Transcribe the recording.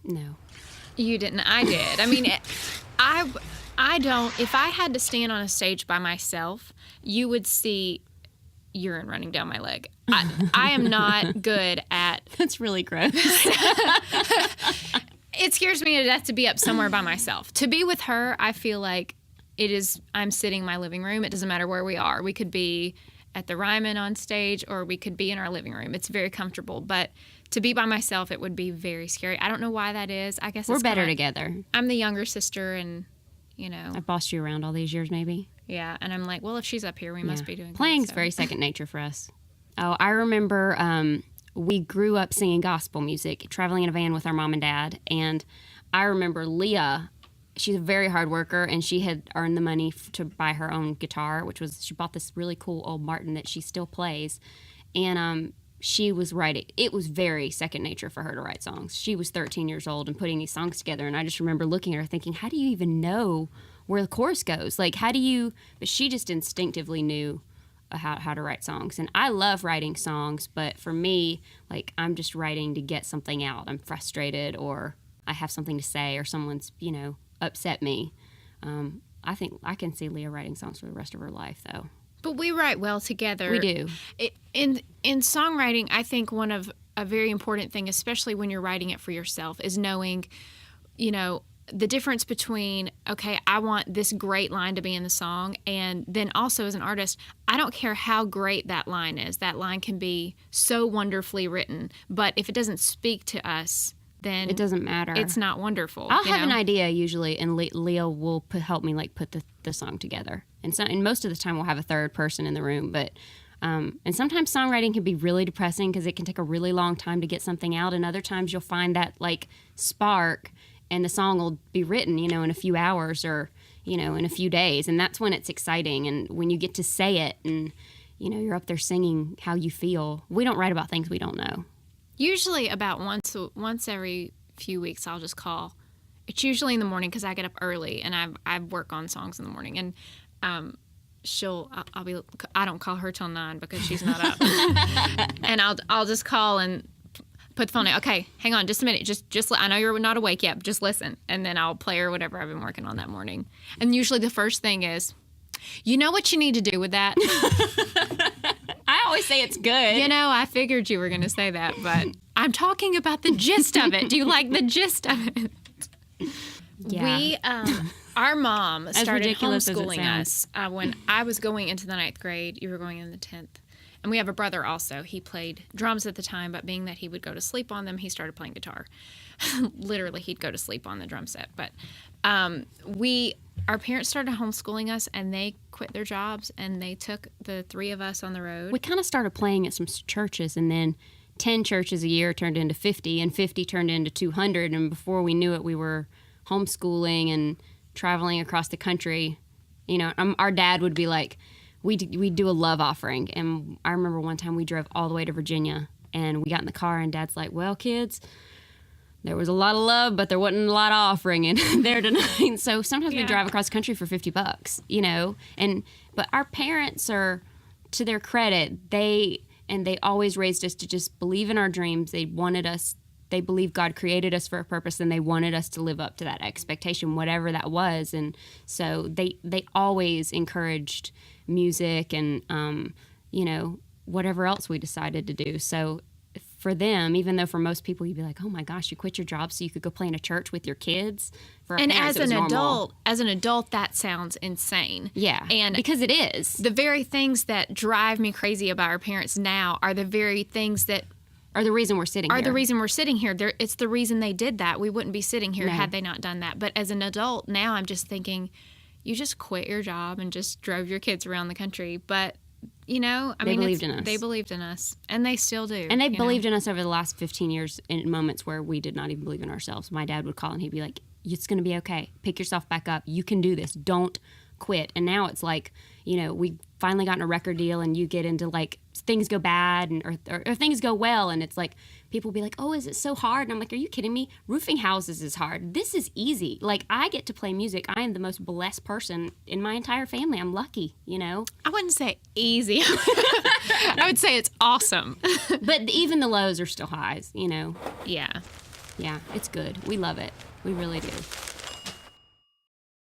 No. You didn't. I did. I mean, I don't. If I had to stand on a stage by myself, you would see urine running down my leg. I am not good at. That's really gross. It scares me to death to be up somewhere by myself. To be with her, I feel like I'm sitting in my living room. It doesn't matter where we are. We could be at the Ryman on stage, or we could be in our living room. It's very comfortable. But to be by myself, it would be very scary. I don't know why that is. I guess we're better together. I'm the younger sister, and I've bossed you around all these years, maybe. Yeah, and I'm like, well, if she's up here, we must be doing playing's good, so. very second nature for us. Oh, I remember we grew up singing gospel music, traveling in a van with our mom and dad, and I remember Leah. She's a very hard worker, and she had earned the money to buy her own guitar, she bought this really cool old Martin that she still plays, and she was writing. It was very second nature for her to write songs. She was 13 years old and putting these songs together, and I just remember looking at her thinking, how do you even know where the chorus goes? Like, how do you... But she just instinctively knew how to write songs. And I love writing songs, but for me, like, I'm just writing to get something out. I'm frustrated, or I have something to say, or someone's, upset me. I think I can see Leah writing songs for the rest of her life, though. But we write well together. We do. In songwriting, I think one of a very important thing, especially when you're writing it for yourself, is knowing, the difference between, okay, I want this great line to be in the song, and then also as an artist, I don't care how great that line is. That line can be so wonderfully written, but if it doesn't speak to us, then it doesn't matter. It's not wonderful. I'll have an idea usually, and Leah will help me put the song together. And most of the time we'll have a third person in the room, but and sometimes songwriting can be really depressing because it can take a really long time to get something out, and other times you'll find that spark, and the song will be written, in a few hours or in a few days, and that's when it's exciting. And when you get to say it, and you're up there singing how you feel. We don't write about things we don't know. Usually about once every few weeks, I'll just call. It's usually in the morning because I get up early and I work on songs in the morning, and I don't call her till 9 because she's not up, and I'll just call and put the phone in. Okay, hang on, just a minute. Just I know you're not awake yet, but just listen, and then I'll play her whatever I've been working on that morning. And usually the first thing is, you know what you need to do with that. I always say it's good. I figured you were going to say that, but I'm talking about the gist of it. Do you like the gist of it? Yeah. Our mom started homeschooling us when I was going into the 9th grade. You were going in the 10th. And we have a brother also. He played drums at the time, but being that he would go to sleep on them, he started playing guitar. Literally, he'd go to sleep on the drum set. But our parents started homeschooling us, and they quit their jobs, and they took the 3 of us on the road. We kind of started playing at some churches, and then 10 churches a year turned into 50, and 50 turned into 200, and before we knew it, we were homeschooling and traveling across the country. Our dad would be like, we'd do a love offering, and I remember one time we drove all the way to Virginia, and we got in the car, and Dad's like, well, kids, there was a lot of love, but there wasn't a lot of offering in there tonight. So sometimes we drive across the country for $50, but our parents are, to their credit, they always raised us to just believe in our dreams. They believed God created us for a purpose, and they wanted us to live up to that expectation, whatever that was. And so they always encouraged music and, whatever else we decided to do. So for them, even though for most people you'd be like, oh my gosh, you quit your job so you could go play in a church with your kids. For our parents, it was normal. As an adult, that sounds insane. Yeah, and because it is. The very things that drive me crazy about our parents now are the very things that are the reason we're sitting here. It's the reason they did that. We wouldn't be sitting here had they not done that. But as an adult now, I'm just thinking, you just quit your job and just drove your kids around the country. But, they believed in us. They believed in us, and they still do. And they believed in us over the last 15 years in moments where we did not even believe in ourselves. My dad would call, and he'd be like, it's going to be okay. Pick yourself back up. You can do this. Don't quit. And now it's like, we finally gotten a record deal, and you get into things go bad or things go well, and it's like people will be like, oh, is it so hard? And I'm like, are you kidding me? Roofing houses is hard. This is easy. I get to play music. I am the most blessed person in my entire family. I'm lucky, I wouldn't say easy. I would say it's awesome. But even the lows are still highs, Yeah. Yeah, it's good. We love it. We really do.